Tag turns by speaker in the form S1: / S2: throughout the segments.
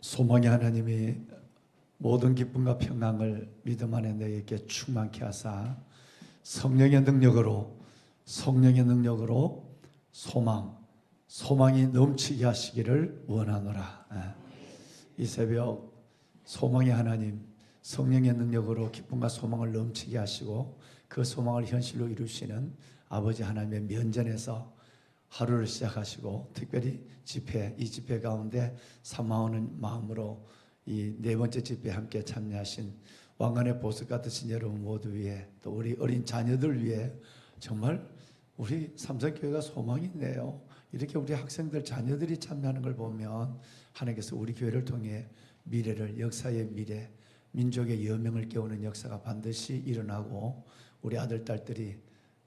S1: 소망의 하나님이 모든 기쁨과 평강을 믿음 안에 너희에게 충만케 하사 성령의 능력으로 소망이 넘치게 하시기를 원하노라. 이 새벽 소망의 하나님, 성령의 능력으로 기쁨과 소망을 넘치게 하시고 그 소망을 현실로 이루시는 아버지 하나님의 면전에서 하루를 시작하시고 특별히 이 집회 가운데 사모하는 마음으로 이 네 번째 집회에 함께 참여하신 왕관의 보석 같으신 여러분 모두 위해, 또 우리 어린 자녀들 위해 정말 우리 삼성교회가 소망이 있네요. 이렇게 우리 학생들 자녀들이 참여하는 걸 보면 하나님께서 우리 교회를 통해 미래를, 역사의 미래, 민족의 여명을 깨우는 역사가 반드시 일어나고 우리 아들 딸들이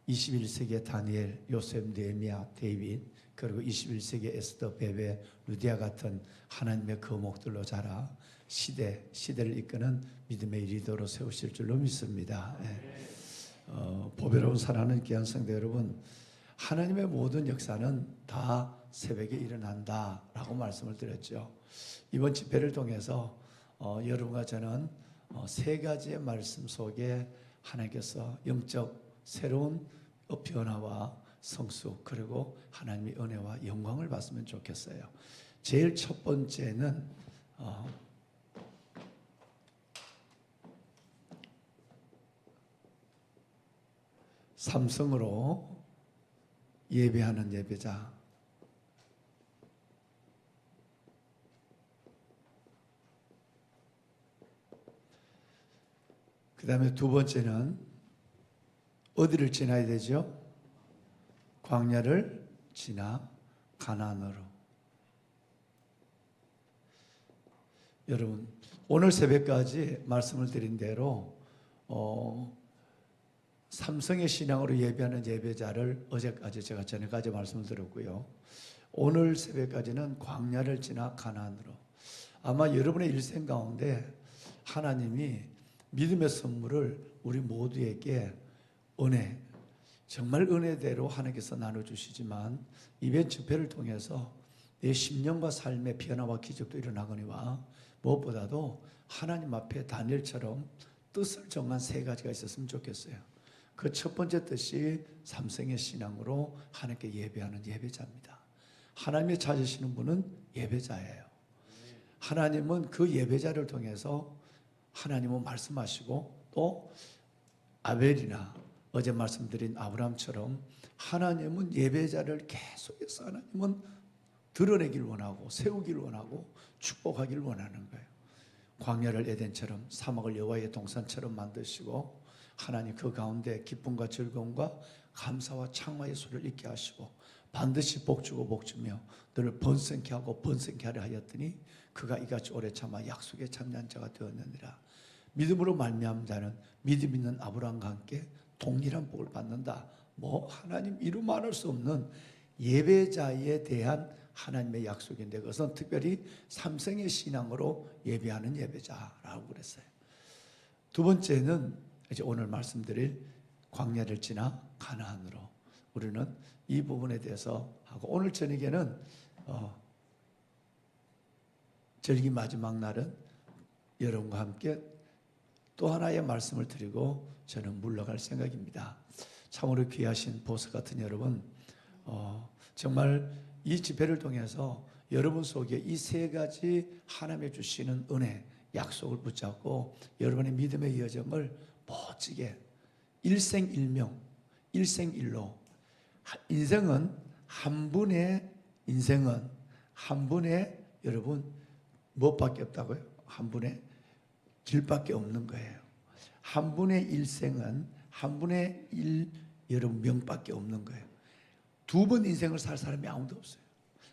S1: 21세기의 다니엘, 요셉, 느헤미야, 데이빗, 그리고 21세기의 에스더, 베베, 루디아 같은 하나님의 거목들로 자라 시대를 이끄는 믿음의 리더로 세우실 줄로 믿습니다. 보배로운 사랑하는 귀한 성도 여러분, 하나님의 모든 역사는 다 새벽에 일어난다라고 말씀을 드렸죠. 이번 집회를 통해서 여러분과 저는 세 가지의 말씀 속에 하나님께서 영적 새로운 변화와 성숙, 그리고 하나님의 은혜와 영광을 받으면 좋겠어요. 제일 첫 번째는 삼성으로 예배하는 예배자. 그 다음에 두 번째는 어디를 지나야 되죠? 광야를 지나 가나안으로. 여러분, 오늘 새벽까지 말씀을 드린 대로 삼성의 신앙으로 예배하는 예배자를 어제까지 제가 전에까지 말씀을 드렸고요. 오늘 새벽까지는 광야를 지나 가나안으로. 아마 여러분의 일생 가운데 하나님이 믿음의 선물을 우리 모두에게 정말 은혜대로 하나님께서 나눠주시지만 이번 집회를 통해서 내 심령과 삶의 변화와 기적도 일어나거니와 무엇보다도 하나님 앞에 다니엘처럼 뜻을 정한 세 가지가 있었으면 좋겠어요. 그 첫 번째 뜻이 삼성의 신앙으로 하나님께 예배하는 예배자입니다. 하나님이 찾으시는 분은 예배자예요. 하나님은 그 예배자를 통해서 하나님은 말씀하시고 또 아벨이나 어제 말씀드린 아브라함처럼 하나님은 예배자를 계속해서 하나님은 드러내길 원하고 세우길 원하고 축복하길 원하는 거예요. 광야를 에덴처럼, 사막을 여호와의 동산처럼 만드시고 하나님 그 가운데 기쁨과 즐거움과 감사와 창화의 소리를 있게 하시고 반드시 복주고 복주며 너를 번성케 하고 번성케 하려 하였더니 그가 이같이 오래 참아 약속에 참여한 자가 되었느니라. 믿음으로 말미암은 자는 믿음 있는 아브라함과 함께 동일한 복을 받는다. 하나님 이루 말할 수 없는 예배자에 대한 하나님의 약속인데 그것은 특별히 삼성의 신앙으로 예배하는 예배자라고 그랬어요. 두 번째는 이제 오늘 말씀드릴 광야를 지나 가나안으로. 우리는 이 부분에 대해서 하고 오늘 저녁에는 절기 마지막 날은 여러분과 함께 또 하나의 말씀을 드리고 저는 물러갈 생각입니다. 참으로 귀하신 보석 같은 여러분, 정말 이 집회를 통해서 여러분 속에 이 세 가지 하나님의 주시는 은혜, 약속을 붙잡고 여러분의 믿음의 여정을 멋지게 일생일명, 일생일로. 인생은 한 분의 여러분 무엇밖에 없다고요? 한 분의 길밖에 없는 거예요. 한 분의 일생은 한 분의 여러분 명밖에 없는 거예요. 두 번 인생을 살 사람이 아무도 없어요.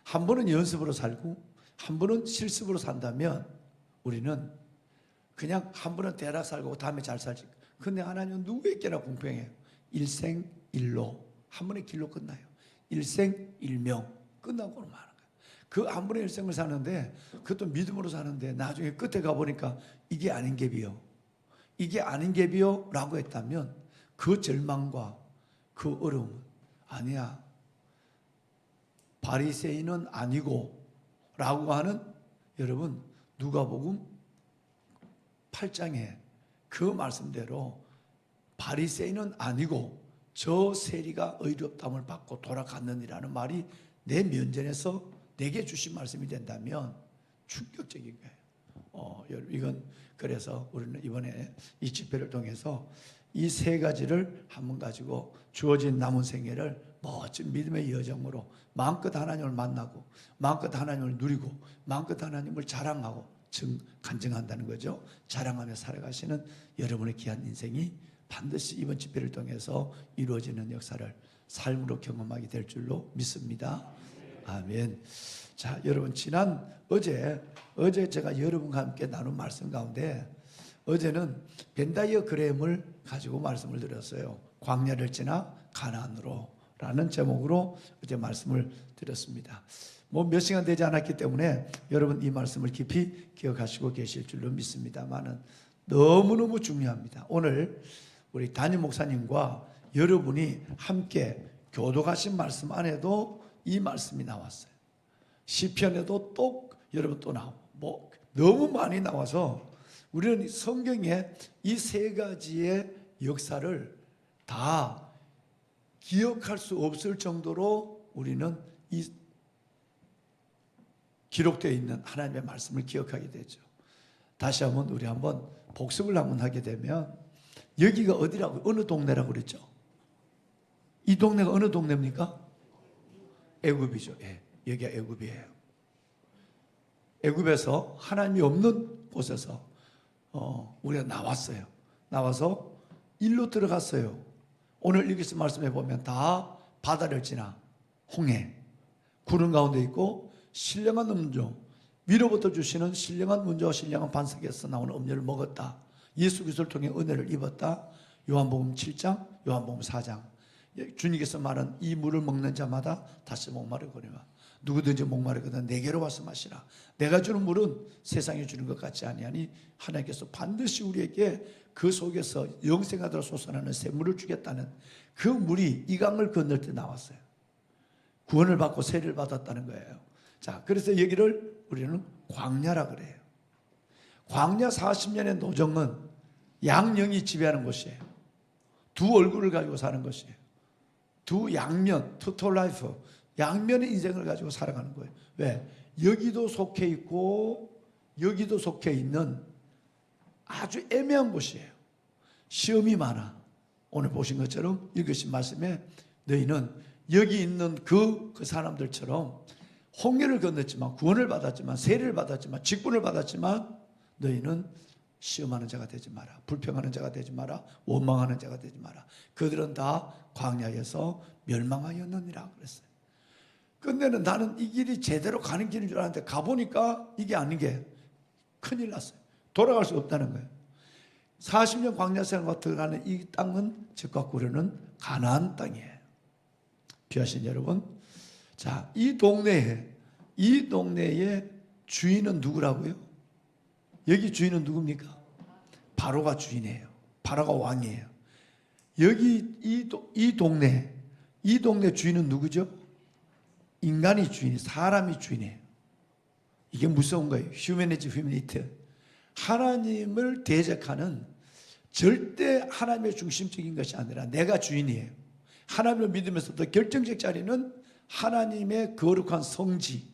S1: 한 번은 연습으로 살고 한 번은 실습으로 산다면 우리는 그냥 한 번은 대략 살고 다음에 잘 살지. 근데 하나님은 누구에게나 공평해요. 일생일로, 한 번의 길로 끝나요. 일생일명 끝나고 마는 거예요. 그 한 번의 일생을 사는데 그것도 믿음으로 사는데 나중에 끝에 가보니까 이게 아닌 갭이요, 이게 아닌 갭이요 라고 했다면 그 절망과 그 어려움은 아니야, 바리새인은 아니고 라고 하는 여러분 누가복음 8장에 그 말씀대로 바리새인은 아니고 저 세리가 의롭다함을 받고 돌아갔느니라는 말이 내 면전에서 내게 주신 말씀이 된다면 충격적인 거예요. 여러분, 이건 그래서 우리는 이번에 이 집회를 통해서 이 세 가지를 한번 가지고 주어진 남은 생애를 멋진 믿음의 여정으로 마음껏 하나님을 만나고 마음껏 하나님을 누리고 마음껏 하나님을 자랑하고 간증한다는 거죠. 자랑하며 살아가시는 여러분의 귀한 인생이 반드시 이번 집회를 통해서 이루어지는 역사를 삶으로 경험하게 될 줄로 믿습니다. 아멘. 자, 여러분, 어제 제가 여러분과 함께 나눈 말씀 가운데 어제는 벤다이어그램을 가지고 말씀을 드렸어요. 광야를 지나 가나안으로 라는 제목으로 어제 말씀을 드렸습니다. 몇 시간 되지 않았기 때문에 여러분 이 말씀을 깊이 기억하시고 계실 줄로 믿습니다만은 너무너무 중요합니다. 오늘 우리 담임 목사님과 여러분이 함께 교독하신 말씀 안에도 이 말씀이 나왔어요. 시편에도 여러분 또 나오고 너무 많이 나와서 우리는 성경에 이 세 가지의 역사를 다 기억할 수 없을 정도로 우리는 이 기록되어 있는 하나님의 말씀을 기억하게 되죠. 다시 한번 우리 한번 복습을 한번 하게 되면 여기가 어디라고, 어느 동네라고 그랬죠? 이 동네가 어느 동네입니까? 애굽이죠. 예, 여기가 애굽이에요. 애굽에서 하나님이 없는 곳에서 우리가 나와서 일로 들어갔어요. 오늘 여기서 말씀해 보면 다 바다를 지나 홍해, 구름 가운데 있고 신령한 음료, 위로부터 주시는 신령한 문제와 신령한 반석에서 나오는 음료를 먹었다. 예수 그리스도를 통해 은혜를 입었다. 요한복음 7장, 요한복음 4장. 주님께서 말한 이 물을 먹는 자마다 다시 목마르거니와 누구든지 목마르거든 내게로 와서 마시라. 내가 주는 물은 세상에 주는 것 같지 아니하니 하나님께서 반드시 우리에게 그 속에서 영생하도록 솟아나는 샘물을 주겠다는 그 물이 이 강을 건널 때 나왔어요. 구원을 받고 세례를 받았다는 거예요. 자, 그래서 여기를 우리는 광야라 그래요. 광야 40년의 노정은 양령이 지배하는 곳이에요. 두 얼굴을 가지고 사는 것이에요. 두 양면, 투톨 라이프, 양면의 인생을 가지고 살아가는 거예요. 왜? 여기도 속해 있고 여기도 속해 있는 아주 애매한 곳이에요. 시험이 많아. 오늘 보신 것처럼 읽으신 말씀에 너희는 여기 있는 그 사람들처럼 홍해를 건넜지만 구원을 받았지만 세례를 받았지만 직분을 받았지만 너희는 시험하는 자가 되지 마라. 불평하는 자가 되지 마라. 원망하는 자가 되지 마라. 그들은 다 광야에서 멸망하였느니라 그랬어요. 근데는 나는 이 길이 제대로 가는 길인 줄 알았는데 가보니까 이게 아닌 게 큰일 났어요. 돌아갈 수 없다는 거예요. 40년 광야 생활과 들어가는 이 땅은 즉각 구르는 가나안 땅이에요. 귀하신 여러분, 자, 이 동네의 주인은 누구라고요? 여기 주인은 누굽니까? 바로가 주인이에요. 바로가 왕이에요. 여기 이 동네 주인은 누구죠? 인간이 주인이, 사람이 주인이에요. 이게 무서운 거예요. 휴머니티. 하나님을 대적하는 절대 하나님의 중심적인 것이 아니라 내가 주인이에요. 하나님을 믿으면서도 결정적 자리는 하나님의 거룩한 성지,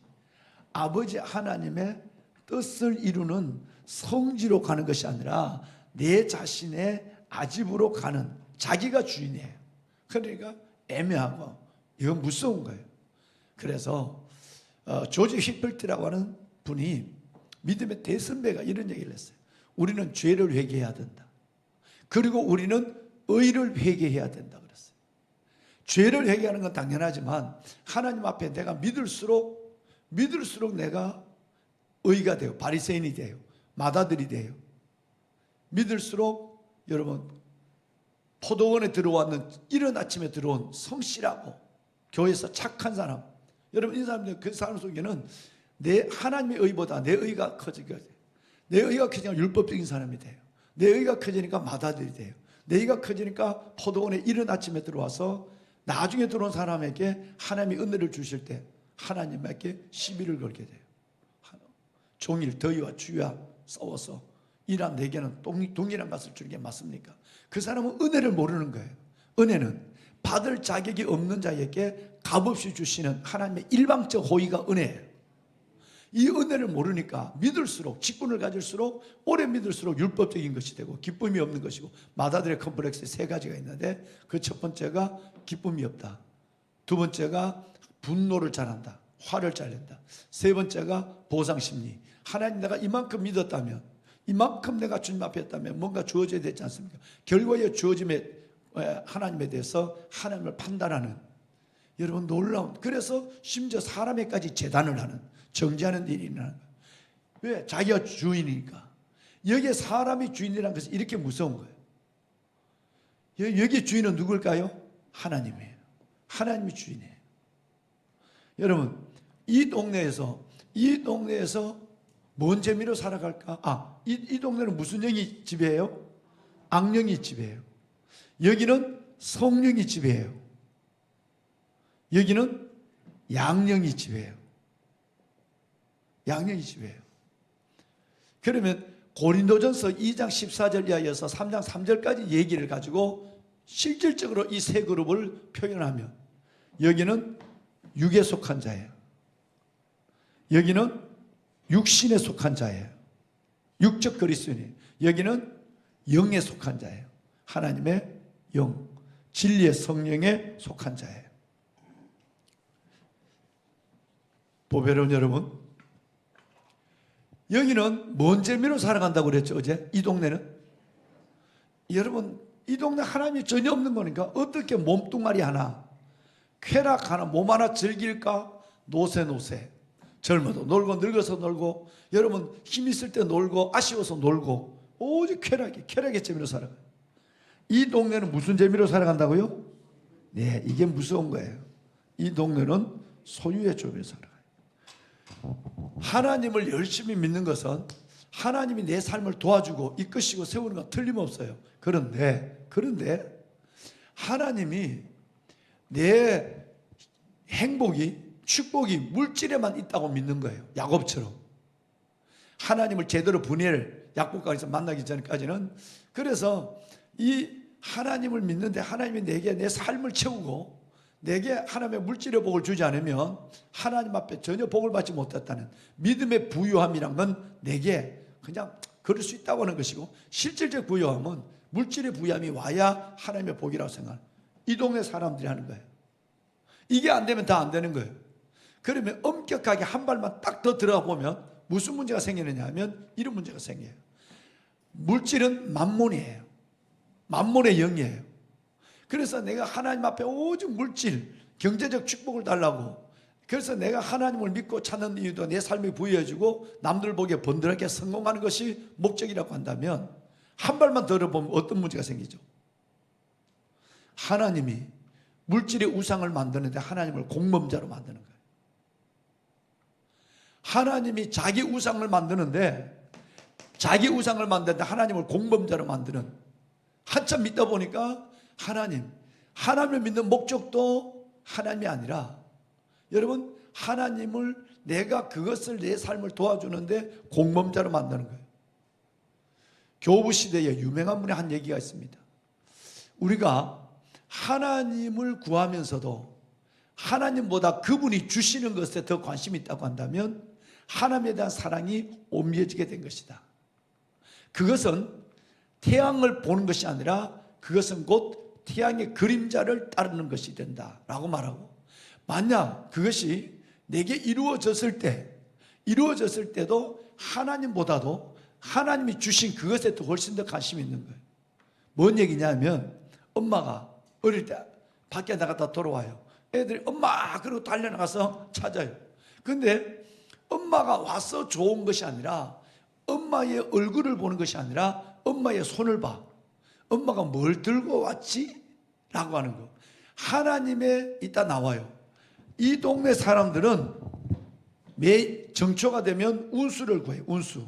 S1: 아버지 하나님의 뜻을 이루는 성지로 가는 것이 아니라 내 자신의 아집으로 가는, 자기가 주인이에요. 그러니까 애매하고 이건 무서운 거예요. 그래서 조지 휘필트라고 하는 분이 믿음의 대선배가 이런 얘기를 했어요. 우리는 죄를 회개해야 된다. 그리고 우리는 의를 회개해야 된다 그랬어요. 죄를 회개하는 건 당연하지만 하나님 앞에 내가 믿을수록 내가 의가 돼요. 바리새인이 돼요. 마다들이 돼요. 믿을수록 여러분, 포도원에 들어왔는 이른 아침에 들어온 성실하고 교회에서 착한 사람, 여러분 이 사람들, 그 사람 속에는 내 하나님의 의보다 내 의가 커지게 돼요. 내 의가 커지니까 율법적인 사람이 돼요. 내 의가 커지니까 마다들이 돼요. 내 의가 커지니까 포도원에 이른 아침에 들어와서 나중에 들어온 사람에게 하나님이 은혜를 주실 때 하나님께 시비를 걸게 돼요. 종일 더위와 추위와 싸워서 일한 내게는 동일한 것을 주는 게 맞습니까? 그 사람은 은혜를 모르는 거예요. 은혜는 받을 자격이 없는 자에게 값없이 주시는 하나님의 일방적 호의가 은혜예요. 이 은혜를 모르니까 믿을수록, 직분을 가질수록, 오래 믿을수록 율법적인 것이 되고 기쁨이 없는 것이고, 마다들의 컴플렉스 세 가지가 있는데, 그 첫 번째가 기쁨이 없다, 두 번째가 분노를 잘한다, 화를 잘 낸다, 세 번째가 보상심리. 하나님 내가 이만큼 믿었다면, 이만큼 내가 주님 앞에 했다면 뭔가 주어져야 되지 않습니까? 결과에 주어짐에 하나님에 대해서 하나님을 판단하는, 여러분 놀라운, 그래서 심지어 사람에까지 재단을 하는, 정죄하는 일이 일어나는 거예요. 왜? 자기가 주인이니까. 여기에 사람이 주인이라는 것은 이렇게 무서운 거예요. 여기 주인은 누굴까요? 하나님이에요. 하나님이 주인이에요. 여러분, 이 동네에서 뭔 재미로 살아갈까? 이 동네는 무슨 영이 지배해요? 악령이 지배해요. 여기는 성령이 지배해요. 여기는 양령이 지배해요. 양령이 지배해요. 그러면 고린도전서 2장 14절 이하에서 3장 3절까지 얘기를 가지고 실질적으로 이 세 그룹을 표현하면, 여기는 육에 속한 자예요. 여기는 육신에 속한 자예요. 육적 그리스도인이에요. 여기는 영에 속한 자예요. 하나님의 영, 진리의 성령에 속한 자예요. 보배로운 여러분, 여기는 뭔 재미로 살아간다고 그랬죠, 어제? 이 동네는? 여러분, 이 동네 하나님이 전혀 없는 거니까 어떻게 몸뚱아리 하나, 쾌락 하나, 몸 하나 즐길까? 노세. 젊어도 놀고, 늙어서 놀고, 여러분 힘 있을 때 놀고, 아쉬워서 놀고, 오직 쾌락의 재미로 살아가요. 이 동네는 무슨 재미로 살아간다고요? 네, 이게 무서운 거예요. 이 동네는 소유의 재미로 살아가요. 하나님을 열심히 믿는 것은 하나님이 내 삶을 도와주고 이끄시고 세우는 건 틀림없어요. 그런데 하나님이 내 행복이, 축복이 물질에만 있다고 믿는 거예요. 야곱처럼. 하나님을 제대로 분해를 약국가에서 만나기 전까지는. 그래서 이 하나님을 믿는데 하나님이 내게 내 삶을 채우고 내게 하나님의 물질의 복을 주지 않으면 하나님 앞에 전혀 복을 받지 못했다는 믿음의 부유함이란 건 내게 그냥 그럴 수 있다고 하는 것이고, 실질적 부유함은 물질의 부유함이 와야 하나님의 복이라고 생각해요. 이 동네 사람들이 하는 거예요. 이게 안 되면 다 안 되는 거예요. 그러면 엄격하게 한 발만 딱 더 들어가 보면 무슨 문제가 생기느냐 하면 이런 문제가 생겨요. 물질은 만몬이에요. 만몬의 영이에요. 그래서 내가 하나님 앞에 오직 물질, 경제적 축복을 달라고, 그래서 내가 하나님을 믿고 찾는 이유도 내 삶이 부여해주고 남들 보기에 번들하게 성공하는 것이 목적이라고 한다면, 한 발만 더 보면 어떤 문제가 생기죠? 하나님이 물질의 우상을 만드는데 하나님을 공범자로 만드는 거예요. 하나님이 자기 우상을 만드는데 하나님을 공범자로 만드는, 한참 믿다 보니까 하나님을 믿는 목적도 하나님이 아니라, 여러분, 하나님을 내가 그것을 내 삶을 도와주는데 공범자로 만드는 거예요. 교부 시대에 유명한 분의 한 얘기가 있습니다. 우리가 하나님을 구하면서도 하나님보다 그분이 주시는 것에 더 관심이 있다고 한다면 하나님에 대한 사랑이 옴해지게 된 것이다. 그것은 태양을 보는 것이 아니라 그것은 곧 태양의 그림자를 따르는 것이 된다라고 말하고, 만약 그것이 내게 이루어졌을 때도 하나님보다도 하나님이 주신 그것에 더 훨씬 더 관심이 있는 거예요. 뭔 얘기냐면, 엄마가 어릴 때 밖에 나갔다 돌아와요. 애들이 엄마 그러고 달려나가서 찾아요. 근데 엄마가 와서 좋은 것이 아니라, 엄마의 얼굴을 보는 것이 아니라 엄마의 손을 봐. 엄마가 뭘 들고 왔지? 라고 하는 거. 하나님에 이따 나와요. 이 동네 사람들은 매 정초가 되면 운수를 구해요. 운수.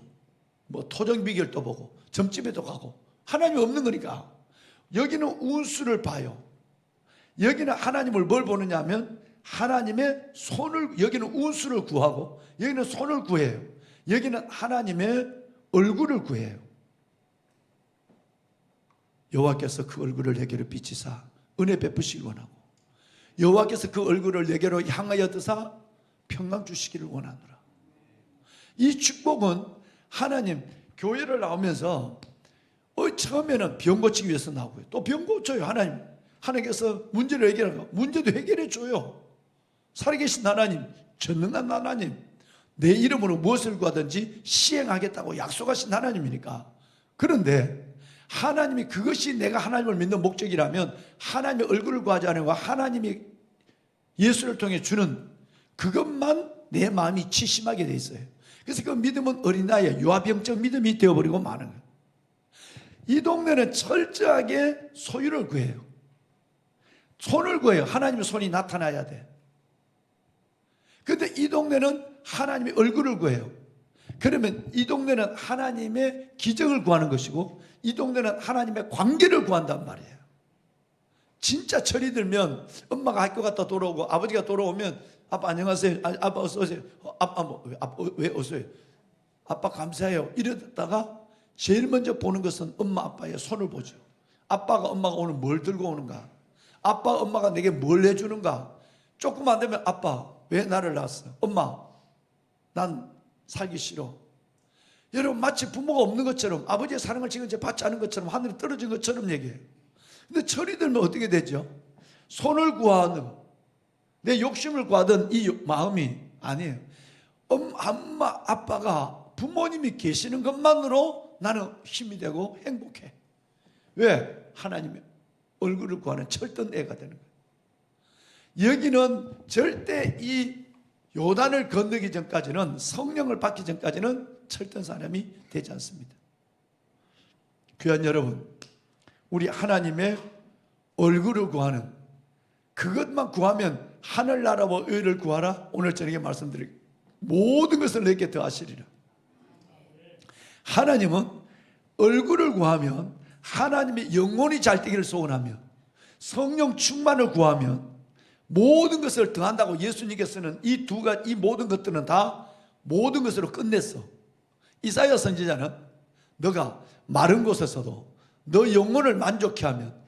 S1: 뭐 토정비결도 보고 점집에도 가고. 하나님이 없는 거니까. 여기는 운수를 봐요. 여기는 하나님을 뭘 보느냐 하면 하나님의 손을, 여기는 운수를 구하고 여기는 손을 구해요. 여기는 하나님의 얼굴을 구해요. 여호와께서 그 얼굴을 내게로 비치사 은혜 베푸시기 원하고, 여호와께서 그 얼굴을 내게로 향하여 드사 평강 주시기를 원하노라. 이 축복은 하나님, 교회를 나오면서 처음에는 병 고치기 위해서 나오고요. 또 병 고쳐요. 하나님께서 문제를 해결하고, 문제도 해결해 줘요. 살아계신 하나님, 전능한 하나님, 내 이름으로 무엇을 구하든지 시행하겠다고 약속하신 하나님이니까. 그런데 하나님이, 그것이 내가 하나님을 믿는 목적이라면 하나님의 얼굴을 구하지 않고 하나님이 예수를 통해 주는 그것만 내 마음이 치심하게 돼 있어요. 그래서 그 믿음은 어린아이의 유아병적 믿음이 되어버리고 마는 거예요. 이 동네는 철저하게 소유를 구해요. 손을 구해요. 하나님의 손이 나타나야 돼. 그런데 이 동네는 하나님의 얼굴을 구해요. 그러면 이 동네는 하나님의 기적을 구하는 것이고, 이 동네는 하나님의 관계를 구한단 말이에요. 진짜 철이 들면 엄마가 학교 갔다 돌아오고 아버지가 돌아오면 아빠 안녕하세요, 아빠 어서 오세요, 왜 어서 오세요, 아빠 감사해요, 이러다가 제일 먼저 보는 것은 엄마 아빠의 손을 보죠. 아빠가 엄마가 오늘 뭘 들고 오는가, 아빠 엄마가 내게 뭘 해주는가. 조금 안 되면 아빠 왜 나를 낳았어, 엄마 난 살기 싫어. 여러분, 마치 부모가 없는 것처럼, 아버지의 사랑을 지금 받지 않은 것처럼, 하늘에 떨어진 것처럼 얘기해요. 근데 철이 들면 어떻게 되죠? 손을 구하는, 내 욕심을 구하던 이 마음이 아니에요. 엄마 아빠가, 부모님이 계시는 것만으로 나는 힘이 되고 행복해. 왜? 하나님의 얼굴을 구하는 철든 애가 되는 거예요. 여기는 절대 이 요단을 건너기 전까지는, 성령을 받기 전까지는 철든 사람이 되지 않습니다. 귀한 여러분, 우리 하나님의 얼굴을 구하는, 그것만 구하면 하늘나라와 의를 구하라. 오늘 저녁에 말씀드리고 모든 것을 내게 더하시리라. 하나님은 얼굴을 구하면, 하나님의 영혼이 잘 되기를 소원하며, 성령 충만을 구하면 모든 것을 더한다고 예수님께서는 이 모든 것들은 다 모든 것으로 끝냈어. 이사야 선지자는 너가 마른 곳에서도 너 영혼을 만족해 하면,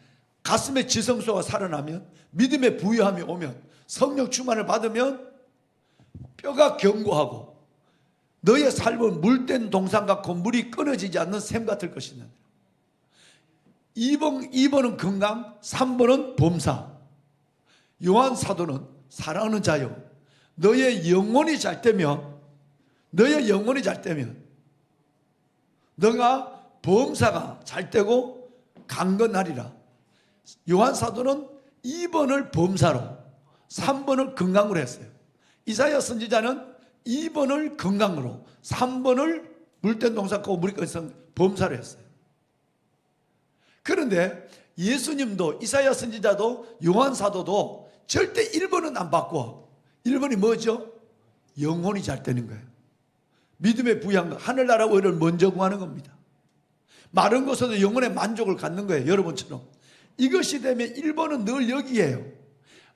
S1: 가슴에 지성소가 살아나면, 믿음의 부유함이 오면, 성령 충만을 받으면 뼈가 견고하고 너의 삶은 물된 동산 같고 물이 끊어지지 않는 샘 같을 것이다. 2번은 건강, 3번은 범사. 요한 사도는 사랑하는 자요, 너의 영혼이 잘 되면, 너가 범사가 잘 되고 강건하리라. 요한 사도는 2번을 범사로, 3번을 건강으로 했어요. 이사야 선지자는 2번을 건강으로, 3번을 물된 동산 같고 물이 끊어진 범사로 했어요. 그런데 예수님도, 이사야 선지자도, 요한 사도도 절대 1번은 안 바꿔. 1번이 뭐죠? 영혼이 잘 되는 거예요. 믿음의 부양, 하늘나라와 의를 먼저 구하는 겁니다. 마른 곳에도 영혼의 만족을 갖는 거예요. 여러분처럼. 이것이 되면 1번은 늘 여기에요.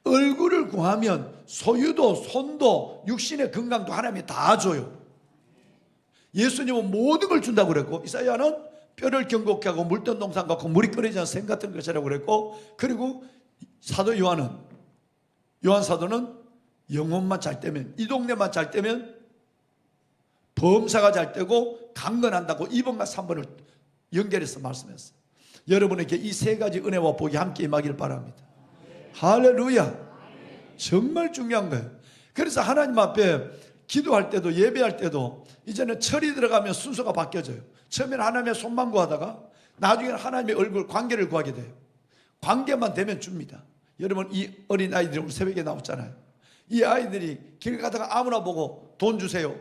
S1: 얼굴을 구하면 소유도, 손도, 육신의 건강도 하나님이 다 줘요. 예수님은 모든 걸 준다고 그랬고, 이사야는 뼈를 견고케 하고 물든 동산 같고 물이 끓이지 않은 샘 같은 것이라고 그랬고, 그리고 사도 요한 사도는 영혼만 잘 되면, 이 동네만 잘 되면 범사가 잘 되고 강건한다고 2번과 3번을 연결해서 말씀했어요. 여러분에게 이 세 가지 은혜와 복이 함께 임하기를 바랍니다. 할렐루야. 정말 중요한 거예요. 그래서 하나님 앞에 기도할 때도, 예배할 때도 이제는 철이 들어가면 순서가 바뀌어져요. 처음에는 하나님의 손만 구하다가 나중에는 하나님의 얼굴, 관계를 구하게 돼요. 관계만 되면 줍니다. 여러분, 이 어린 아이들이 오늘 새벽에 나왔잖아요. 이 아이들이 길 가다가 아무나 보고 돈 주세요.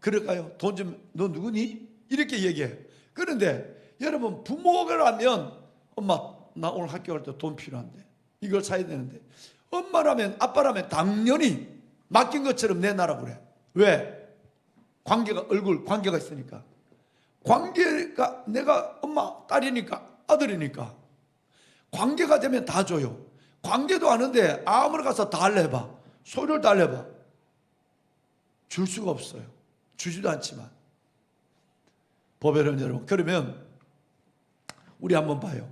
S1: 그럴까요? 돈 좀, 너 누구니? 이렇게 얘기해요. 그런데 여러분, 부모라면 엄마 나 오늘 학교 갈 때 돈 필요한데 이걸 사야 되는데, 엄마라면, 아빠라면 당연히 맡긴 것처럼 내놔라 그래. 왜? 관계가, 얼굴 관계가 있으니까. 관계가, 내가 엄마 딸이니까, 아들이니까 관계가 되면 다 줘요. 관계도 아는데 아무나 가서 다 달래봐, 소리를 달래봐, 줄 수가 없어요. 주지도 않지만. 보배로운 여러분, 그러면 우리 한번 봐요.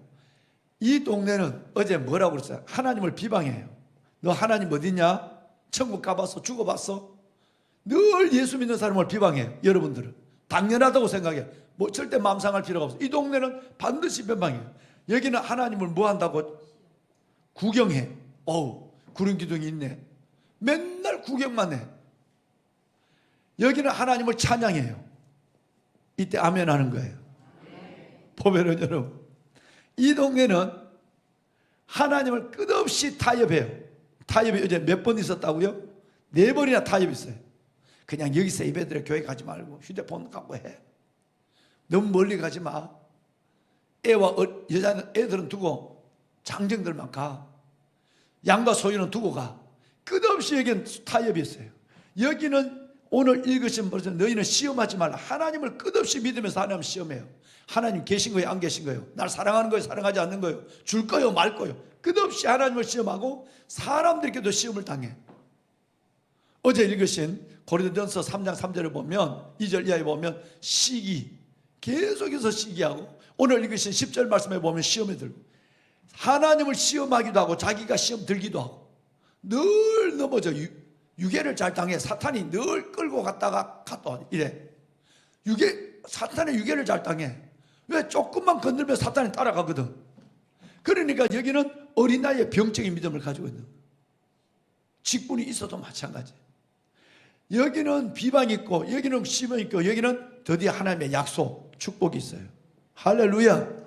S1: 이 동네는 어제 뭐라고 그랬어요? 하나님을 비방해요. 너 하나님 어딨냐? 천국 가봤어? 죽어봤어? 늘 예수 믿는 사람을 비방해요. 여러분들은 당연하다고 생각해요. 뭐 절대 마음 상할 필요가 없어요. 이 동네는 반드시 비방해요. 여기는 하나님을 뭐 한다고? 구경해. 어우, 구름 기둥이 있네. 맨날 구경만 해. 여기는 하나님을 찬양해요. 이때 아멘 하는 거예요. 보배로운 여러분, 이 동네는 하나님을 끝없이 타협해요. 타협이 어제 몇 번 있었다고요? 4번이나 타협했어요. 그냥 여기서 예배드려, 교회 가지 말고 휴대폰 갖고 해. 너무 멀리 가지 마. 애와 여자는, 애들은 두고 장정들만 가. 양과 소유는 두고 가. 끝없이 여기는 타협이 있어요. 여기는 오늘 읽으신 것은 너희는 시험하지 말라. 하나님을 끝없이 믿으면서 하나님 시험해요. 하나님 계신 거예요, 안 계신 거예요? 날 사랑하는 거예요, 사랑하지 않는 거예요? 줄 거예요, 말 거예요? 끝없이 하나님을 시험하고 사람들에게도 시험을 당해. 어제 읽으신 고린도전서 3장 3절을 보면, 2절 이하에 보면 시기, 계속해서 시기하고, 오늘 읽으신 10절 말씀에 보면 시험에 들고, 하나님을 시험하기도 하고 자기가 시험 들기도 하고, 늘 넘어져. 유괴를 잘 당해. 사탄이 늘 끌고 갔다가 이래. 사탄의 유괴를 잘 당해. 왜? 조금만 건들면 사탄이 따라가거든. 그러니까 여기는 어린아이의 병적인 믿음을 가지고 있는, 직분이 있어도 마찬가지. 여기는 비방이 있고, 여기는 시험이 있고, 여기는 드디어 하나님의 약속, 축복이 있어요. 할렐루야.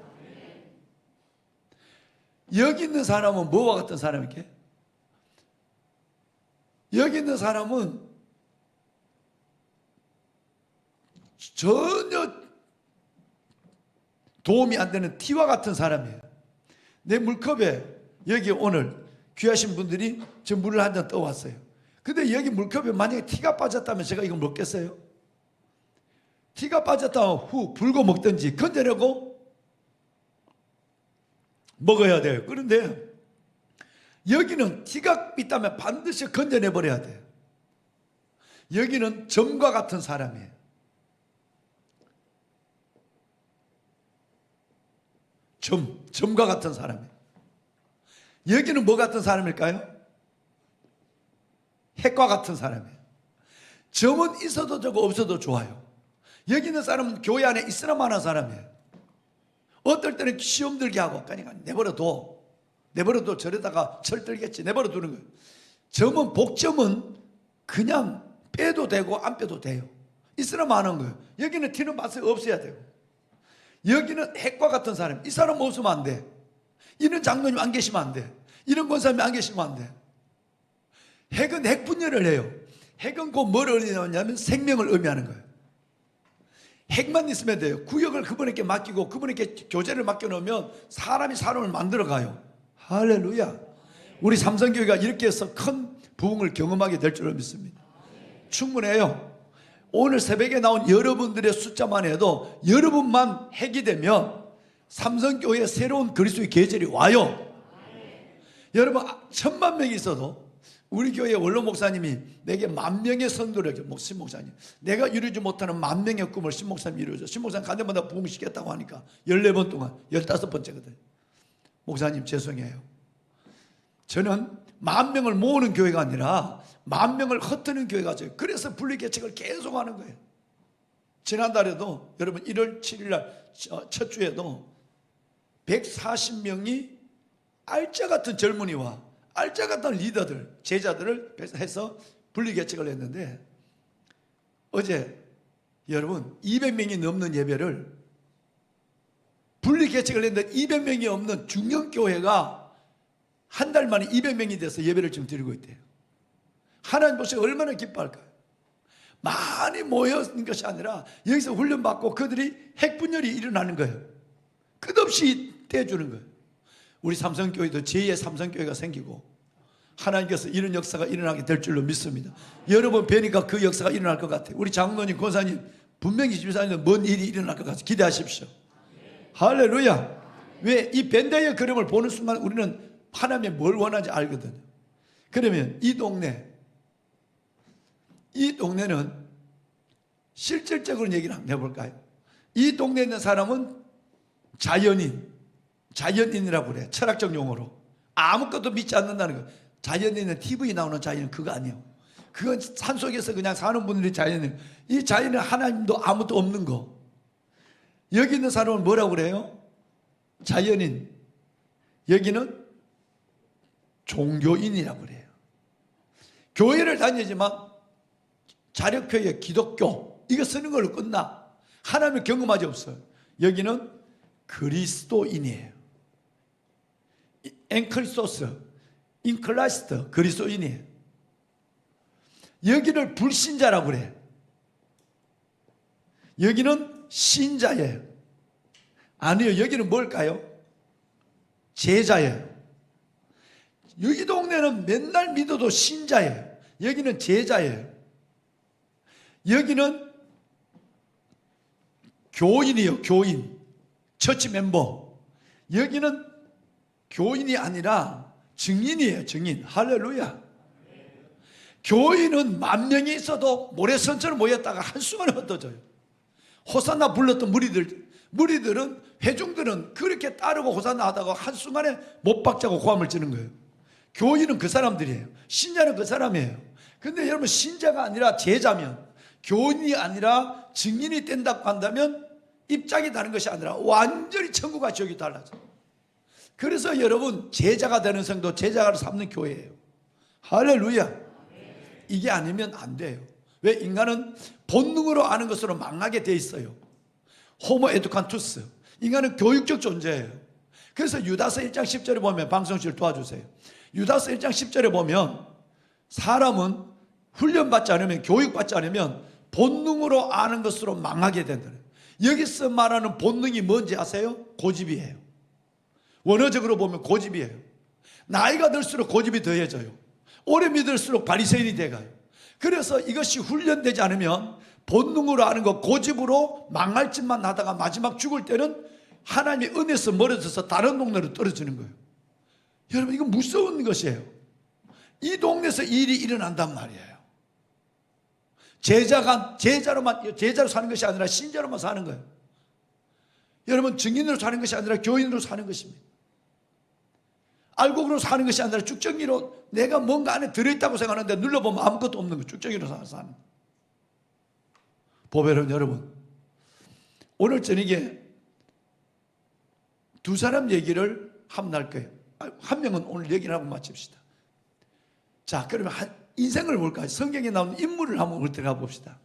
S1: 여기 있는 사람은 뭐와 같은 사람이게? 여기 있는 사람은 전혀 도움이 안 되는 티와 같은 사람이에요. 내 물컵에 여기 오늘 귀하신 분들이 저 물을 한 잔 떠왔어요. 근데 여기 물컵에 만약에 티가 빠졌다면 제가 이거 먹겠어요? 티가 빠졌다면 후 불고 먹든지 건져내고 먹어야 돼요. 그런데 여기는 티가 있다면 반드시 건져내버려야 돼요. 여기는 점과 같은 사람이에요. 점과 같은 사람이에요. 여기는 뭐 같은 사람일까요? 핵과 같은 사람이에요. 점은 있어도 좋고 없어도 좋아요. 여기 있는 사람은 교회 안에 있으나 마나 사람이에요. 어떨 때는 시험 들게 하고, 그러니까 내버려둬. 저러다가 철들겠지. 내버려 두는 거예요. 점은, 복점은 그냥 빼도 되고 안 빼도 돼요. 있으나 마는 거예요. 여기는 티는 맛이 없어야 돼요. 여기는 핵과 같은 사람. 이 사람 없으면 안 돼. 이런 장로님 안 계시면 안 돼. 이런 권사님이 안 계시면 안 돼. 핵은 핵분열을 해요. 핵은 곧 뭘 의미하냐면 생명을 의미하는 거예요. 핵만 있으면 돼요. 구역을 그분에게 맡기고 그분에게 교제를 맡겨놓으면 사람이 사람을 만들어가요. 할렐루야. 우리 삼성교회가 이렇게 해서 큰 부흥을 경험하게 될 줄을 믿습니다. 충분해요. 오늘 새벽에 나온 여러분들의 숫자만 해도 여러분만 핵이 되면 삼성교회에 새로운 그리스도의 계절이 와요. 여러분 1000만 명이 있어도 우리 교회 원로 목사님이 내게 10,000명의 선도를, 신 목사님, 내가 이루지 못하는 10,000명의 꿈을 신 목사님이 이루어줘. 신 목사님 간 데마다 부흥시켰다고 하니까 14번 동안 15번째거든. 목사님 죄송해요. 저는 10,000명을 모으는 교회가 아니라 10,000명을 흩트는 교회가 죠. 그래서 분리개척을 계속하는 거예요. 지난달에도 여러분 1월 7일 날 첫 주에도 140명이 알짜 같은 젊은이와 알짜 같은 리더들, 제자들을 해서 분리개척을 했는데, 어제 여러분 200명이 넘는 예배를, 분리개척을 했는데 200명이 없는 중형교회가 한 달 만에 200명이 돼서 예배를 지금 드리고 있대요. 하나님 보시고 얼마나 기뻐할까요? 많이 모여있는 것이 아니라 여기서 훈련받고 그들이 핵분열이 일어나는 거예요. 끝없이 떼주는 거예요. 우리 삼성교회도 제2의 삼성교회가 생기고 하나님께서 이런 역사가 일어나게 될 줄로 믿습니다. 여러분 뵈니까 그 역사가 일어날 것 같아요. 우리 장로님, 권사님 분명히 집사님은 먼 일이 일어날 것 같아요. 기대하십시오. 할렐루야. 왜? 이 벤다이어 그림을 보는 순간 우리는 하나님이 뭘 원하는지 알거든요. 그러면 이 동네는 실질적으로 얘기를 한번 해볼까요? 이 동네에 있는 사람은 자연인이라고 그래. 철학적 용어로. 아무것도 믿지 않는다는 거. 자연인은 TV 나오는 자연은 그거 아니에요. 그건 산속에서 그냥 사는 분들이 자연인. 이 자연은 하나님도 아무도 없는 거. 여기 있는 사람은 뭐라고 그래요? 자연인. 여기는 종교인이라고 그래요. 교회를 다니지만 자력표에 기독교 이거 쓰는 걸로 끝나. 하나님을 경험하지 없어요. 여기는 그리스도인이에요. 엔크리스토스, 인클라스트, 그리스도인이에요. 여기를 불신자라고 그래. 여기는 신자예요. 아니요, 여기는 뭘까요? 제자예요. 여기 동네는 맨날 믿어도 신자예요. 여기는 제자예요. 여기는 교인이에요. 교인. 처치 멤버. 여기는 교인이 아니라 증인이에요. 증인. 할렐루야. 교인은 10,000명이 있어도 모래선처럼 모였다가 한순간에 흩어져요. 호산나 불렀던 무리들은 회중들은 그렇게 따르고 호산나 하다가 한순간에 못 박자고 고함을 치는 거예요. 교인은 그 사람들이에요. 신자는 그 사람이에요. 근데 여러분 신자가 아니라 제자면, 교인이 아니라 증인이 된다고 한다면 입장이 다른 것이 아니라 완전히 천국과 지옥이 달라져요. 그래서 여러분 제자가 되는 성도, 제자가 삼는 교회예요. 할렐루야. 이게 아니면 안 돼요. 왜? 인간은 본능으로 아는 것으로 망하게 돼 있어요. 호모 에두칸투스. 인간은 교육적 존재예요. 그래서 유다서 1장 10절에 보면, 방송실 도와주세요. 유다서 1장 10절에 보면 사람은 훈련받지 않으면, 교육받지 않으면 본능으로 아는 것으로 망하게 된다. 여기서 말하는 본능이 뭔지 아세요? 고집이에요. 원어적으로 보면 고집이에요. 나이가 들수록 고집이 더해져요. 오래 믿을수록 바리새인이 돼가요. 그래서 이것이 훈련되지 않으면 본능으로 아는 것, 고집으로 망할 짓만 하다가 마지막 죽을 때는 하나님의 은혜에서 멀어져서 다른 동네로 떨어지는 거예요. 여러분 이거 무서운 것이에요. 이 동네에서 일이 일어난단 말이에요. 제자로 사는 것이 아니라 신자로만 사는 거예요. 여러분 증인으로 사는 것이 아니라 교인으로 사는 것입니다. 알고으로 사는 것이 아니라 쭉정이로 내가 뭔가 안에 들어있다고 생각하는데 눌러보면 아무것도 없는 거예요. 쭉정이로 사는. 보배로운 여러분, 오늘 저녁에 두 사람 얘기를 한번 할 거예요. 한 명은 오늘 얘기를 하고 마칩시다. 자, 그러면 인생을 볼까요? 성경에 나오는 인물을 한번 들어가 봅시다.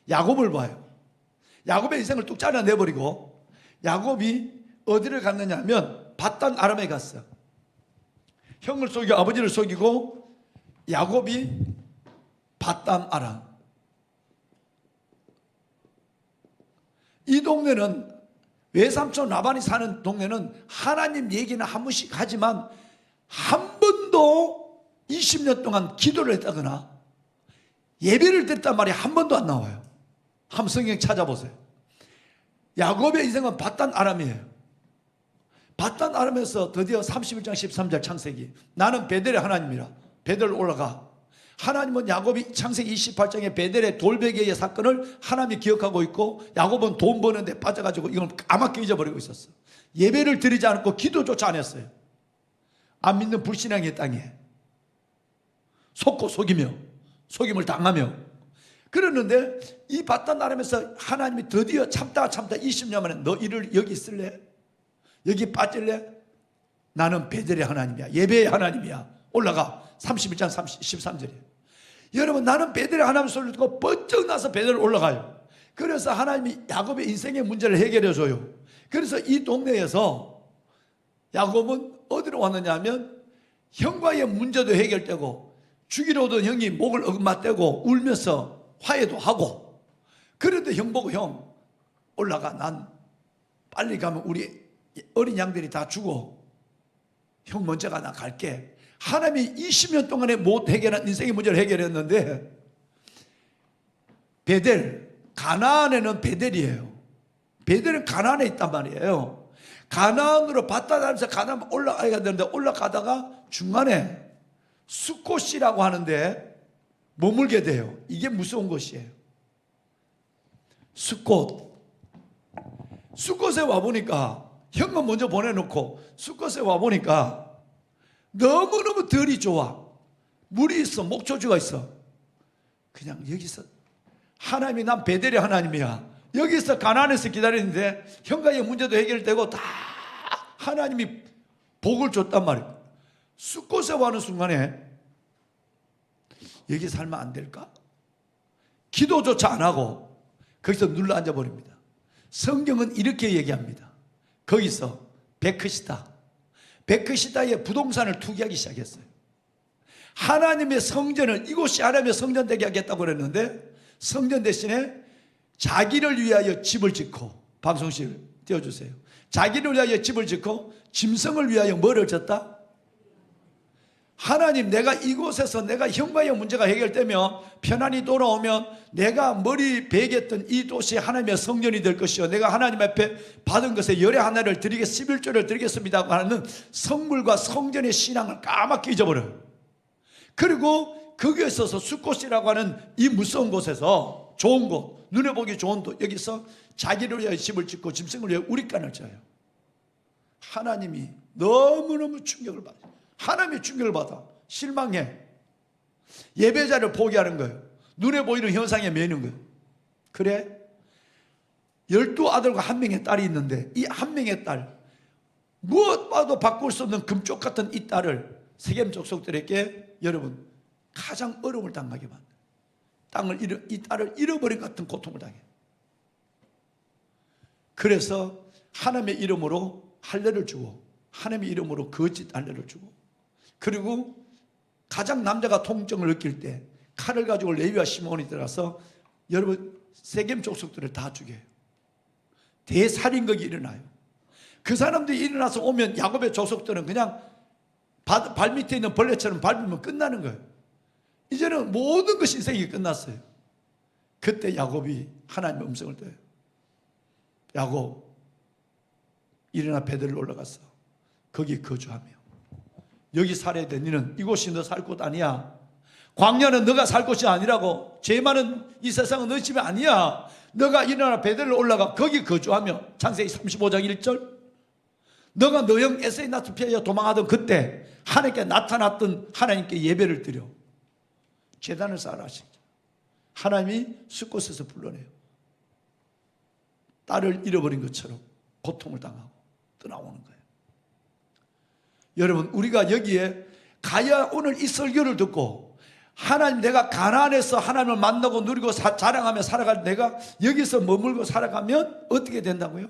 S1: 야곱을 봐요. 야곱의 인생을 뚝 잘라내버리고 야곱이 어디를 갔느냐 하면 밧단 아람에 갔어. 형을 속이고 아버지를 속이고 야곱이 밧단 아람. 이 동네는 외삼촌 라반이 사는 동네는 하나님 얘기는 한 번씩 하지만 한 번도 20년 동안 기도를 했다거나 예배를 드렸단 말이 한 번도 안 나와요. 한번 성경 찾아보세요. 야곱의 인생은 밧단 아람이에요. 밧단 아람에서 드디어 31장 13절 창세기, 나는 베델의 하나님이라. 베델 올라가. 하나님은 야곱이 창세기 28장에 베델의 돌베개의 사건을 하나님이 기억하고 있고 야곱은 돈 버는데 빠져가지고 이걸 까맣게 잊어버리고 있었어. 예배를 드리지 않고 기도조차 안 했어요. 안 믿는 불신앙의 땅에 속고 속이며 속임을 당하며 그러는데 이 밧단 아람에서 하나님이 드디어 참다가 20년 만에 너 여기 있을래? 여기 빠질래? 나는 베델의 하나님이야. 예배의 하나님이야. 올라가. 31장 13절이에요. 여러분 나는 베델의 하나님 소리를 듣고 번쩍 나서 베델을 올라가요. 그래서 하나님이 야곱의 인생의 문제를 해결해 줘요. 그래서 이 동네에서 야곱은 어디로 왔느냐 하면 형과의 문제도 해결되고 죽이러 오던 형이 목을 어긋맞대고 울면서 화해도 하고 그런데 형 보고 형 올라가. 난 빨리 가면 우리 어린 양들이 다 죽어. 형 먼저 가. 나 갈게. 하나님이 20년 동안에 못 해결한 인생의 문제를 해결했는데 베델, 가나안에는 베델이에요. 베델은 가나안에 있단 말이에요. 가나안으로 밧단하면서 가나안 올라가야 되는데 올라가다가 중간에 수꽃이라고 하는데 머물게 돼요. 이게 무서운 것이에요. 수꽃. 숫곳에 와보니까 현금 먼저 보내놓고 숫곳에 와보니까 너무너무 덜이 좋아. 물이 있어. 목초주가 있어. 그냥 여기서 하나님이 난 베델의 하나님이야. 여기서 가나안에서 기다리는데 현가의 문제도 해결되고 다 하나님이 복을 줬단 말이에요. 숫곳에 와는 순간에 여기 살면 안 될까? 기도조차 안 하고 거기서 눌러 앉아버립니다. 성경은 이렇게 얘기합니다. 거기서 베크시다의 부동산을 투기하기 시작했어요. 하나님의 성전을, 이곳이 하나님의 성전 되게 하겠다고 그랬는데 성전 대신에 자기를 위하여 집을 짓고, 방송실 띄워주세요. 자기를 위하여 집을 짓고 짐승을 위하여 뭐를 졌다? 하나님, 내가 이곳에서 내가 현가의 문제가 해결되면 편안히 돌아오면 내가 머리 베겠던 이 도시 하나님의 성전이 될 것이요, 내가 하나님 앞에 받은 것에 열의 하나를 드리겠, 11조를 드리겠습니다 하는 성물과 성전의 신앙을 까맣게 잊어버려요. 그리고 거기에 있어서 숫곳이라고 하는 이 무서운 곳에서, 좋은 곳, 눈에 보기 좋은 곳, 여기서 자기를 위하여 집을 짓고 짐승을 위하여 우리간을 져요. 하나님이 너무너무 충격을 받아요. 하나님이 충격을 받아 실망해. 예배자를 포기하는 거예요. 눈에 보이는 현상에 매이는 거예요. 그래? 12아들과 한 명의 딸이 있는데 이 한 명의 딸, 무엇 봐도 바꿀 수 없는 금쪽 같은 이 딸을 세겜 족속들에게 여러분 가장 어려움을 당하게 만들어요. 이 딸을 잃어버린 같은 고통을 당해요. 그래서 하나님의 이름으로 할례를 주고 하나님의 이름으로 거짓 할례를 주고, 그리고 가장 남자가 통증을 느낄 때 칼을 가지고 레위와 시몬이 들어가서 여러분 세겜 족속들을 다 죽여요. 대살인극이 일어나요. 그 사람들이 일어나서 오면 야곱의 족속들은 그냥 발밑에 있는 벌레처럼 밟으면 끝나는 거예요. 이제는 모든 것이 인생이 끝났어요. 그때 야곱이 하나님의 음성을 들어요. 야곱, 일어나 베들로 올라갔어. 거기 거주하며 여기 살아야 돼. 너는 이곳이 너 살 곳 아니야. 광야는 너가 살 곳이 아니라고. 죄 많은 이 세상은 너 집이 아니야. 너가 일어나 베들로 올라가 거기 거주하며. 창세기 35장 1절. 너가 너형 에세이 나트 피하여 도망하던 그때 하나님께 나타났던 하나님께 예배를 드려 제단을 쌓으라 하시죠. 하나님이 숫곳에서 불러내요. 딸을 잃어버린 것처럼 고통을 당하고 떠나오는 거예요. 여러분, 우리가 여기에 가야 오늘 이 설교를 듣고 하나님, 내가 가나안에서 하나님을 만나고 누리고 자랑하며 살아갈 내가 여기서 머물고 살아가면 어떻게 된다고요?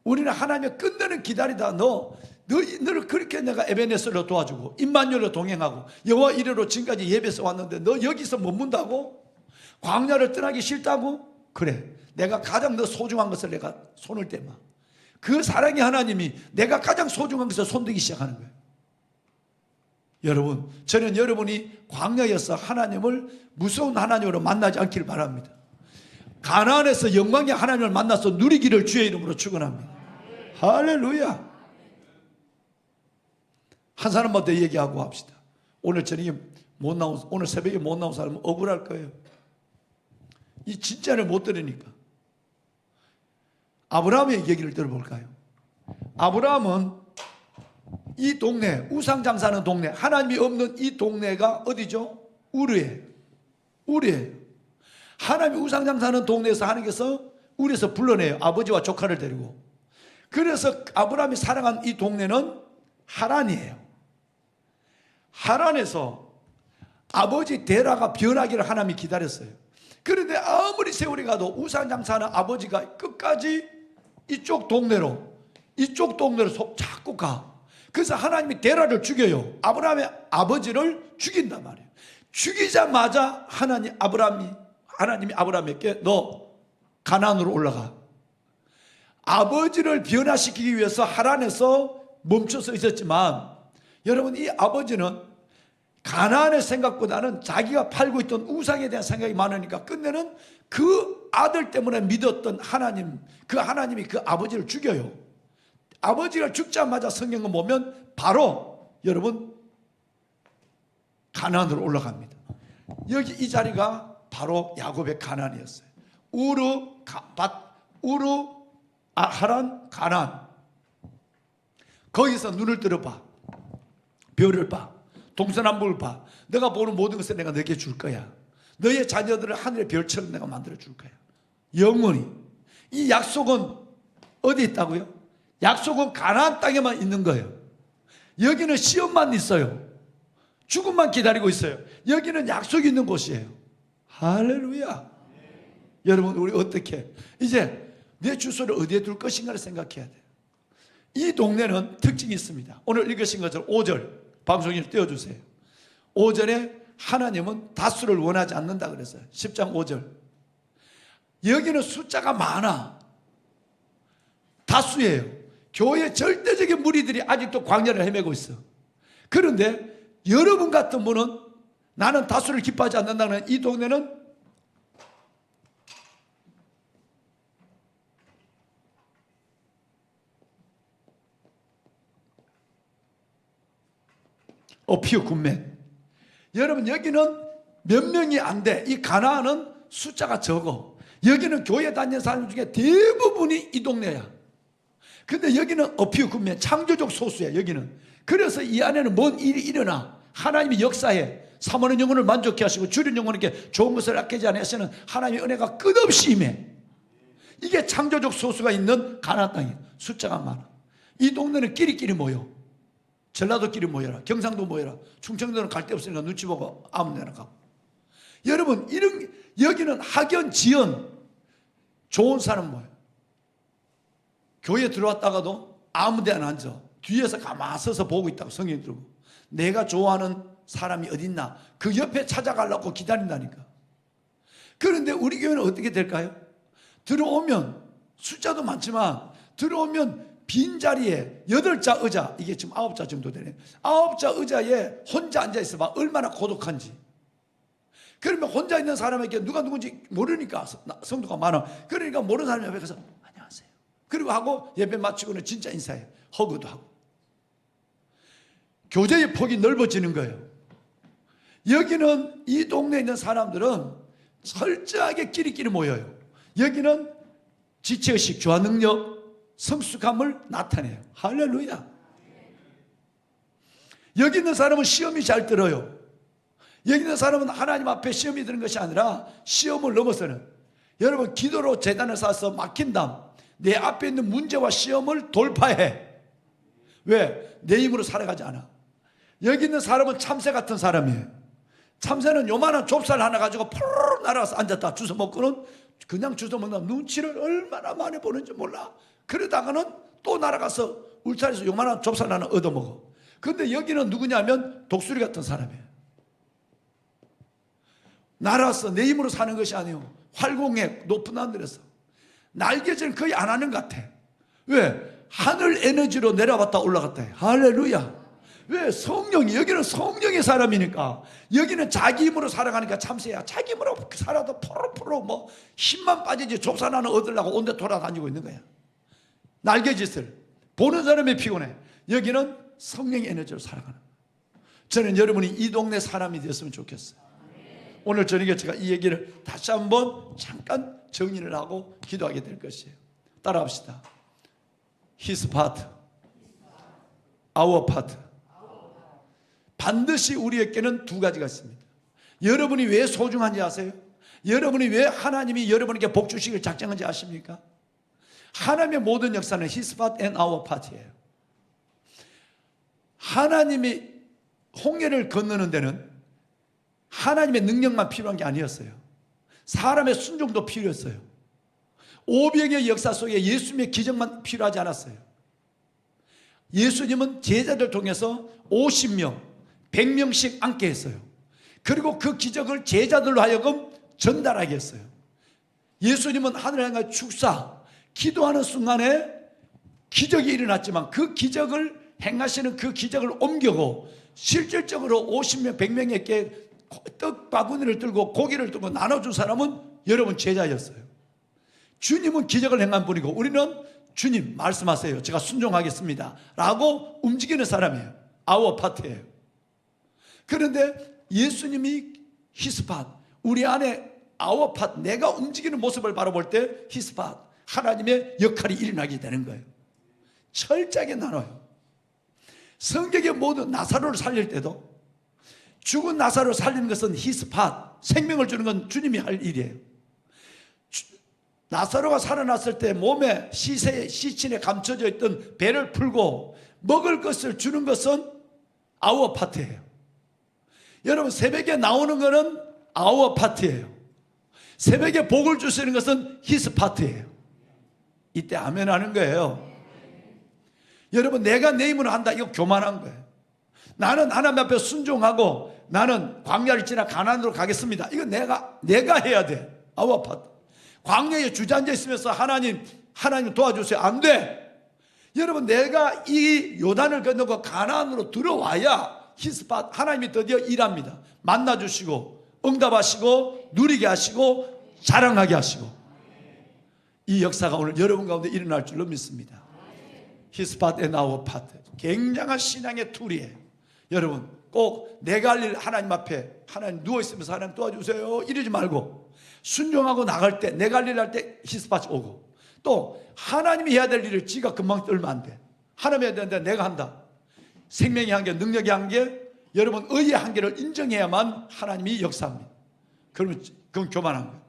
S1: 우리는 하나님의 끝내는 기다리다 너를 그렇게 내가 에베네스로 도와주고 임마누엘로 동행하고 여호와 이레로 지금까지 예배에서 왔는데 너 여기서 머문다고? 광야를 떠나기 싫다고? 그래, 내가 가장 너 소중한 것을 내가 손을 떼마. 그 사랑의 하나님이 내가 가장 소중한 것을 손대기 시작하는 거예요. 여러분, 저는 여러분이 광야에서 하나님을 무서운 하나님으로 만나지 않기를 바랍니다. 가나안에서 영광의 하나님을 만나서 누리기를 주의 이름으로 축원합니다. 할렐루야. 한 사람마다 얘기하고 합시다. 오늘 저녁에 못 나온, 오늘 새벽에 못 나온 사람은 억울할 거예요. 이 진짜를 못 들으니까. 아브라함의 얘기를 들어볼까요? 아브라함은 이 동네, 우상장사하는 동네, 하나님이 없는 이 동네가 어디죠? 우르예요. 하나님이 우상장사하는 동네에서 하나님께서 우리에서 불러내요. 아버지와 조카를 데리고. 그래서 아브라함이 살아간 이 동네는 하란이에요. 하란에서 아버지 데라가 변하기를 하나님이 기다렸어요. 그런데 아무리 세월이 가도 우상장사하는 아버지가 끝까지 이쪽 동네로 자꾸 가. 그래서 하나님이 데라를 죽여요. 아브라함의 아버지를 죽인단 말이에요. 죽이자마자 하나님이 아브라함에게 너 가나안으로 올라가. 아버지를 변화시키기 위해서 하란에서 멈춰서 있었지만, 여러분, 이 아버지는 가나안의 생각보다는 자기가 팔고 있던 우상에 대한 생각이 많으니까 끝내는 그 아들 때문에 믿었던 하나님, 그 하나님이 그 아버지를 죽여요. 아버지가 죽자마자 성경을 보면 바로 여러분 가나안으로 올라갑니다. 여기 이 자리가 바로 야곱의 가나안이었어요. 우르 하란, 가난. 거기서 눈을 들어봐. 별을 봐. 동서남북을 봐. 내가 보는 모든 것을 내가 너에게 줄 거야. 너의 자녀들을 하늘의 별처럼 내가 만들어 줄 거야. 영원히. 이 약속은 어디 있다고요? 약속은 가나안 땅에만 있는 거예요. 여기는 시험만 있어요. 죽음만 기다리고 있어요. 여기는 약속이 있는 곳이에요. 할렐루야. 여러분, 우리 어떻게 이제 내 주소를 어디에 둘 것인가를 생각해야 돼요. 이 동네는 특징이 있습니다. 오늘 읽으신 것처럼 5절 방송을 띄워주세요. 5절에 하나님은 다수를 원하지 않는다 그랬어요. 10장 5절. 여기는 숫자가 많아. 다수예요. 교회 절대적인 무리들이 아직도 광야를 헤매고 있어. 그런데 여러분 같은 분은 나는 다수를 기뻐하지 않는다는 이 동네는 피어 군맨. 여러분, 여기는 몇 명이 안 돼. 이 가나안은 숫자가 적어. 여기는 교회 다니는 사람 중에 대부분이 이 동네야. 근데 여기는 피어 군맨, 창조적 소수야. 여기는. 그래서 이 안에는 뭔 일이 일어나. 하나님이 역사해. 사모는 영혼을 만족케 하시고 주린 영혼에게 좋은 것을 아끼지 않으시는 하나님의 은혜가 끝없이 임해. 이게 창조적 소수가 있는 가나안 땅이야. 숫자가 많아. 이 동네는 끼리끼리 모여. 전라도끼리 모여라. 경상도 모여라. 충청도는 갈 데 없으니까 눈치 보고 아무 데나 가고. 여러분, 여기는 학연, 지연, 좋은 사람 모여. 교회 들어왔다가도 아무 데나 앉아. 뒤에서 가만히 서서 보고 있다고 성경이 들고. 내가 좋아하는 사람이 어딨나? 그 옆에 찾아가려고 기다린다니까. 그런데 우리 교회는 어떻게 될까요? 들어오면 숫자도 많지만 들어오면 빈자리에 8자 의자, 이게 지금 9자 정도 되네. 9자 의자에 혼자 앉아있어 봐. 얼마나 고독한지. 그러면 혼자 있는 사람에게 누가 누군지 모르니까 성도가 많아. 그러니까 모르는 사람 옆에 가서 안녕하세요. 그리고 하고 예배 마치고는 진짜 인사해요. 허그도 하고. 교제의 폭이 넓어지는 거예요. 여기는 이 동네에 있는 사람들은 철저하게 끼리끼리 모여요. 여기는 지체의식, 조화능력, 성숙함을 나타내요. 할렐루야. 여기 있는 사람은 시험이 잘 들어요. 여기 있는 사람은 하나님 앞에 시험이 드는 것이 아니라 시험을 넘어서는, 여러분, 기도로 재단을 쌓아서 막힌 다음 내 앞에 있는 문제와 시험을 돌파해. 왜? 내 힘으로 살아가지 않아. 여기 있는 사람은 참새 같은 사람이에요. 참새는 요만한 좁쌀 하나 가지고 푸르르 날아가서 앉았다 주워 먹고는 그냥 주워 먹는 눈치를 얼마나 많이 보는지 몰라. 그러다가는 또 날아가서 울타리에서 요만한 좁쌀 하나 얻어먹어. 근데 여기는 누구냐면 독수리 같은 사람이에요. 날아서 내 힘으로 사는 것이 아니에요. 활공에 높은 하늘에서 날개질은 거의 안 하는 것 같아. 왜? 하늘 에너지로 내려갔다 올라갔다 해. 할렐루야. 왜? 성령이, 여기는 성령의 사람이니까. 여기는 자기 힘으로 살아가니까 참새야. 자기 힘으로 살아도 포로포로 뭐 힘만 빠지지 좁쌀 하나 얻으려고 온데 돌아다니고 있는 거야. 날개짓을. 보는 사람이 피곤해. 여기는 성령의 에너지로 살아가는 거야. 저는 여러분이 이 동네 사람이 되었으면 좋겠어요. 오늘 저녁에 제가 이 얘기를 다시 한번 잠깐 정리를 하고 기도하게 될 것이에요. 따라합시다. His part, our part. 반드시 우리에게는 두 가지가 있습니다. 여러분이 왜 소중한지 아세요? 여러분이 왜 하나님이 여러분에게 복 주시길 작정한지 아십니까? 하나님의 모든 역사는 His part and our part이에요. 하나님이 홍해를 건너는 데는 하나님의 능력만 필요한 게 아니었어요. 사람의 순종도 필요했어요. 오병의 역사 속에 예수님의 기적만 필요하지 않았어요. 예수님은 제자들 통해서 50명, 100명씩 앉게 했어요. 그리고 그 기적을 제자들로 하여금 전달하게 했어요. 예수님은 하늘에 향해 축사, 기도하는 순간에 기적이 일어났지만 그 기적을 행하시는 그 기적을 옮기고 실질적으로 50명, 100명에게 떡 바구니를 들고 고기를 들고 나눠준 사람은 여러분 제자였어요. 주님은 기적을 행한 분이고 우리는 주님 말씀하세요. 제가 순종하겠습니다. 라고 움직이는 사람이에요. 아워 파트예요. 그런데 예수님이 히스팟, 우리 안에 아워 파트, 내가 움직이는 모습을 바라볼 때 히스팟, 하나님의 역할이 일어나게 되는 거예요. 철저하게 나눠요. 성경의 모든 나사로를 살릴 때도 죽은 나사로를 살리는 것은 히스팟, 생명을 주는 건 주님이 할 일이에요. 나사로가 살아났을 때 몸에 시신에 감춰져 있던 배를 풀고 먹을 것을 주는 것은 아우어 파트예요. 여러분, 새벽에 나오는 것은 아우어 파트예요. 새벽에 복을 주시는 것은 히스 파트예요. 이때 아멘 하는 거예요. 여러분, 내가 내 힘으로 한다, 이거 교만한 거예요. 나는 하나님 앞에 순종하고 나는 광야를 지나 가나안으로 가겠습니다, 이거 내가 해야 돼. 아우어 파트. 광야에 주저앉아 있으면서 하나님 도와주세요, 안 돼. 여러분, 내가 이 요단을 건너고 가나안으로 들어와야 히스팟, 하나님이 드디어 일합니다. 만나주시고 응답하시고 누리게 하시고 자랑하게 하시고, 이 역사가 오늘 여러분 가운데 일어날 줄로 믿습니다. 히스팟 앤 아우어 파트, 굉장한 신앙의 툴이에요. 여러분, 꼭 내가 할 일 하나님 앞에 하나님 누워있으면서 하나님 도와주세요 이러지 말고, 순종하고 나갈 때 내가 할 일 할 때 히스팟이 오고, 또 하나님이 해야 될 일을 지가 금방 떨면 안 돼. 하나님이 해야 되는데 내가 한다. 생명의 한계, 능력의 한계, 여러분 의의 한계를 인정해야만 하나님이 역사합니다. 그건 교만한 거예요.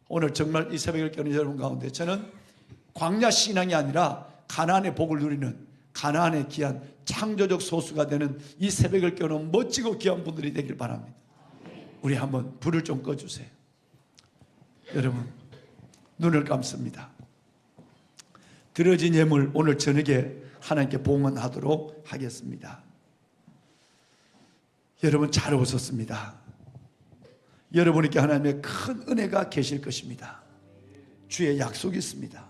S1: 오늘 정말 이 새벽을 깨는 여러분 가운데 저는 광야 신앙이 아니라 가나안의 복을 누리는, 가나안의 귀한 창조적 소수가 되는 이 새벽을 깨우는 멋지고 귀한 분들이 되길 바랍니다. 우리 한번 불을 좀 꺼주세요. 여러분, 눈을 감습니다. 드려진 예물 오늘 저녁에 하나님께 봉헌하도록 하겠습니다. 여러분, 잘 오셨습니다. 여러분에게 하나님의 큰 은혜가 계실 것입니다. 주의 약속이 있습니다.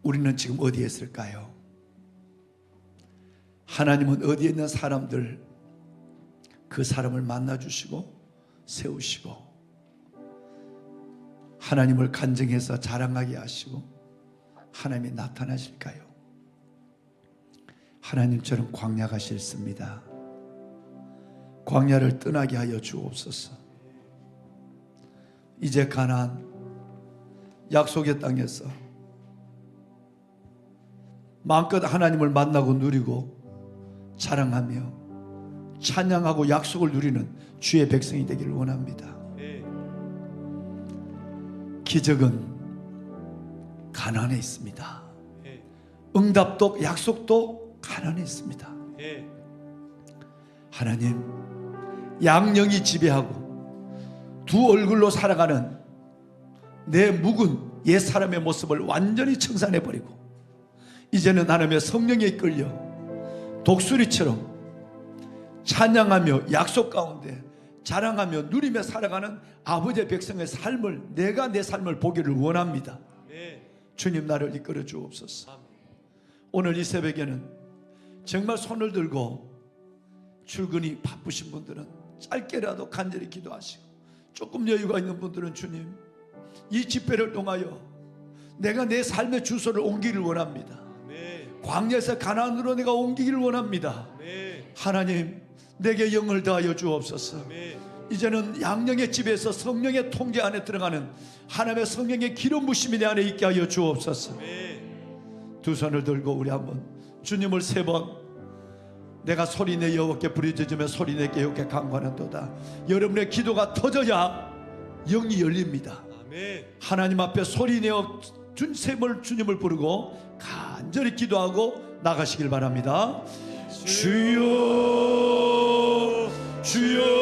S1: 우리는 지금 어디에 있을까요? 하나님은 어디에 있는 사람들, 그 사람을 만나주시고 세우시고 하나님을 간증해서 자랑하게 하시고 하나님이 나타나실까요? 하나님처럼 광야가 싫습니다. 광야를 떠나게 하여 주옵소서. 이제 가나안 약속의 땅에서 마음껏 하나님을 만나고 누리고 자랑하며 찬양하고 약속을 누리는 주의 백성이 되기를 원합니다. 기적은 가나안에 있습니다. 응답도 약속도 가나안에 있습니다. 하나님, 양령이 지배하고 두 얼굴로 살아가는 내 묵은 옛 사람의 모습을 완전히 청산해버리고 이제는 하나님의 성령에 이끌려 독수리처럼 찬양하며 약속 가운데 자랑하며 누리며 살아가는 아버지의 백성의 삶을, 내가 내 삶을 보기를 원합니다. 주님, 나를 이끌어 주옵소서. 오늘 이 새벽에는 정말 손을 들고 출근이 바쁘신 분들은 짧게라도 간절히 기도하시고, 조금 여유가 있는 분들은 주님, 이 집회를 통하여 내가 내 삶의 주소를 옮기기를 원합니다. 광야에서 가나안으로 내가 옮기기를 원합니다. 하나님, 내게 영을 더하여 주옵소서. 이제는 양령의 집에서 성령의 통제 안에 들어가는 하나님의 성령의 기름 부심이 내 안에 있게 하여 주옵소서. 두 손을 들고 우리 한번 주님을 세 번, 내가 소리내 여호와께 부르짖으며 소리내게 여호와께 간구하는도다. 여러분의 기도가 터져야 영이 열립니다. 하나님 앞에 소리내어 주님을 부르고 간절히 기도하고 나가시길 바랍니다. 주여, 주여,